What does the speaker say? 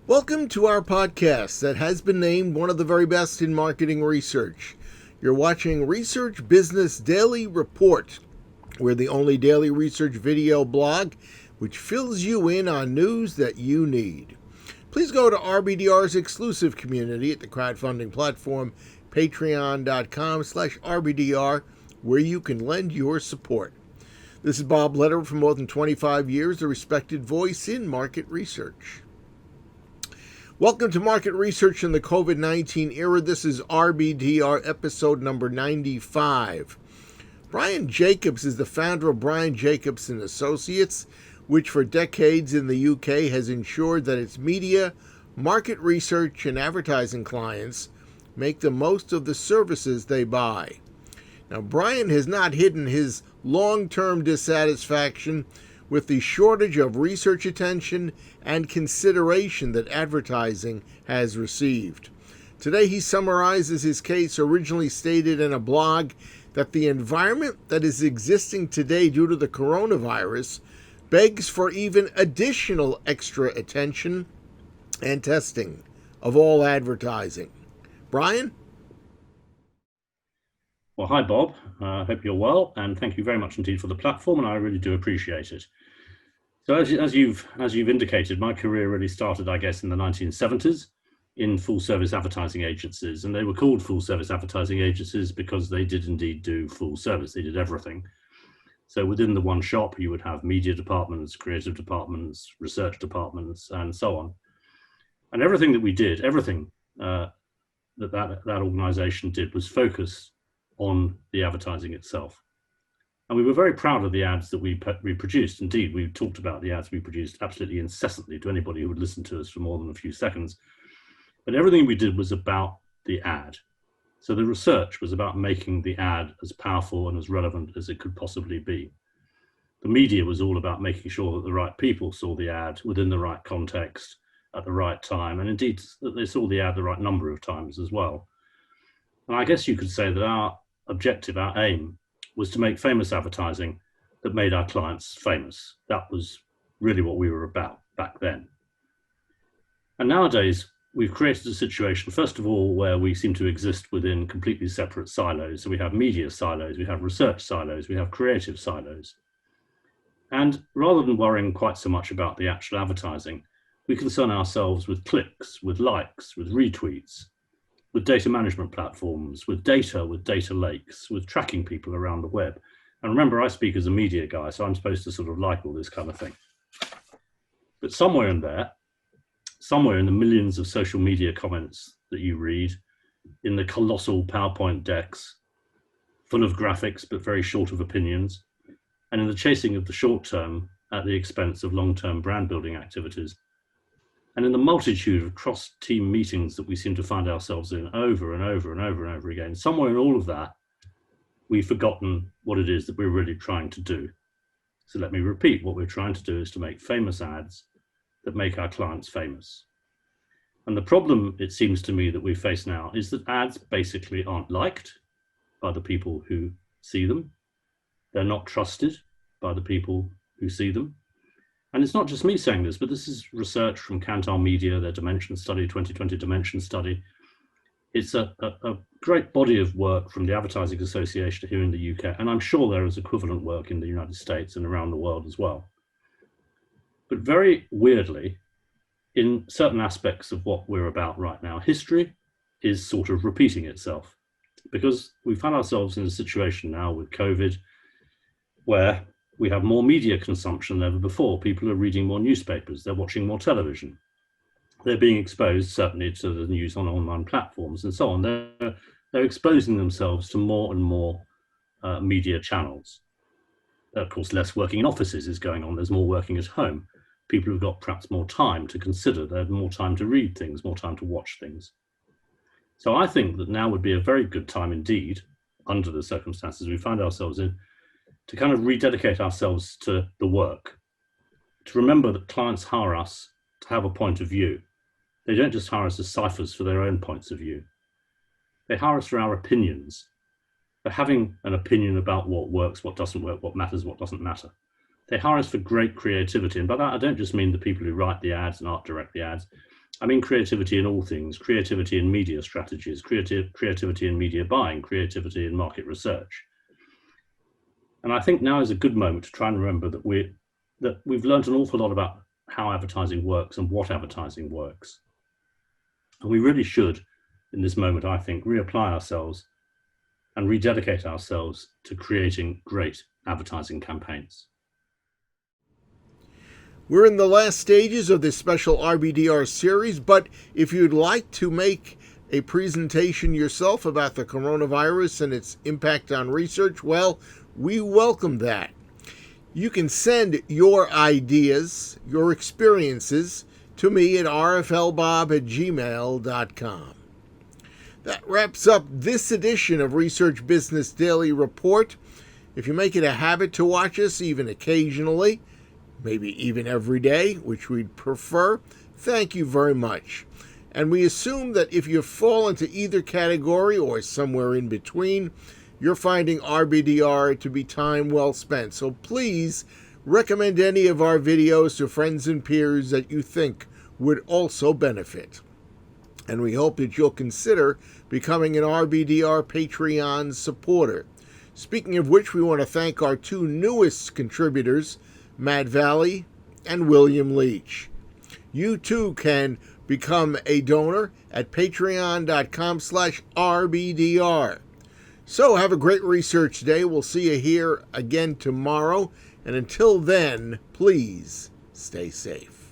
Welcome to our podcast that has been named one of the very best in marketing research. You're watching Research Business Daily Report. We're the only daily research video blog which fills you in on news that you need. Please go to RBDR's exclusive community at the crowdfunding platform patreon.com/RBDR where you can lend your support. This is Bob Lederer for more than 25 years, a respected voice in market research. Welcome to Market Research in the COVID-19 era. This is RBDR episode number 95. Brian Jacobs is the founder of Brian Jacobs and Associates, which for decades in the UK has ensured that its media, market research, and advertising clients make the most of the services they buy. Now, Brian has not hidden his long-term dissatisfaction with the shortage of research attention and consideration that advertising has received. Today he summarizes his case, originally stated in a blog that the environment that is existing today due to the coronavirus begs for even additional extra attention and testing of all advertising. Brian? Well, hi, Bob. I hope you're well, and thank you very much indeed for the platform, and I really do appreciate it. So as you've indicated, my career really started, I guess, in the 1970s in full-service advertising agencies, and they were called full-service advertising agencies because they did indeed do full service. They did everything. So within the one shop, you would have media departments, creative departments, research departments, and so on. And everything that we did, everything that organization did was focus on the advertising itself. And we were very proud of the ads that we produced. Indeed, we talked about the ads we produced absolutely incessantly to anybody who would listen to us for more than a few seconds. But everything we did was about the ad. So the research was about making the ad as powerful and as relevant as it could possibly be. The media was all about making sure that the right people saw the ad within the right context at the right time, and indeed that they saw the ad the right number of times as well. And I guess you could say that our objective, our aim, was to make famous advertising that made our clients famous. That was really what we were about back then. And nowadays, we've created a situation, first of all, where we seem to exist within completely separate silos. So we have media silos, we have research silos, we have creative silos. And rather than worrying quite so much about the actual advertising, we concern ourselves with clicks, with likes, with retweets, with data management platforms, with data lakes, with tracking people around the web. And remember, I speak as a media guy, so I'm supposed to sort of like all this kind of thing. But somewhere in there, somewhere in the millions of social media comments that you read, in the colossal PowerPoint decks, full of graphics but very short of opinions, and in the chasing of the short term at the expense of long-term brand building activities, and in the multitude of cross-team meetings that we seem to find ourselves in over and over and over and over again, somewhere in all of that, we've forgotten what it is that we're really trying to do. So let me repeat, what we're trying to do is to make famous ads that make our clients famous. And the problem, it seems to me, that we face now is that ads basically aren't liked by the people who see them. They're not trusted by the people who see them. And it's not just me saying this, but this is research from Kantar Media, their Dimension study, 2020 Dimension study. It's a great body of work from the Advertising Association here in the UK, and I'm sure there is equivalent work in the United States and around the world as well. But very weirdly, in certain aspects of what we're about right now, history is sort of repeating itself, because we found ourselves in a situation now with COVID where we have more media consumption than ever before. People are reading more newspapers, they're watching more television. They're being exposed, certainly, to the news on online platforms and so on. They're exposing themselves to more and more media channels. Of course, less working in offices is going on. There's more working at home. People have got perhaps more time to consider. They have more time to read things, more time to watch things. So I think that now would be a very good time indeed, under the circumstances we find ourselves in, to kind of rededicate ourselves to the work, to remember that clients hire us to have a point of view. They don't just hire us as ciphers for their own points of view. They hire us for our opinions. They're having an opinion about what works, what doesn't work, what matters, what doesn't matter. They hire us for great creativity. And by that, I don't just mean the people who write the ads and art direct the ads. I mean creativity in all things, creativity in media strategies, creativity in media buying, creativity in market research. And I think now is a good moment to try and remember that we've learned an awful lot about how advertising works and what advertising works. And we really should, in this moment, I think, reapply ourselves and rededicate ourselves to creating great advertising campaigns. We're in the last stages of this special RBDR series, but if you'd like to make a presentation yourself about the coronavirus and its impact on research, well, we welcome that. You can send your ideas, your experiences, to me at rflbob@gmail.com. That wraps up this edition of Research Business Daily Report. If you make it a habit to watch us even occasionally, maybe even every day, which we'd prefer, thank you very much. And we assume that if you fall into either category or somewhere in between, you're finding RBDR to be time well spent. So please recommend any of our videos to friends and peers that you think would also benefit. And we hope that you'll consider becoming an RBDR Patreon supporter. Speaking of which, we want to thank our two newest contributors, Matt Valley and William Leach. You too can become a donor at patreon.com/RBDR. So have a great research day. We'll see you here again tomorrow. And until then, please stay safe.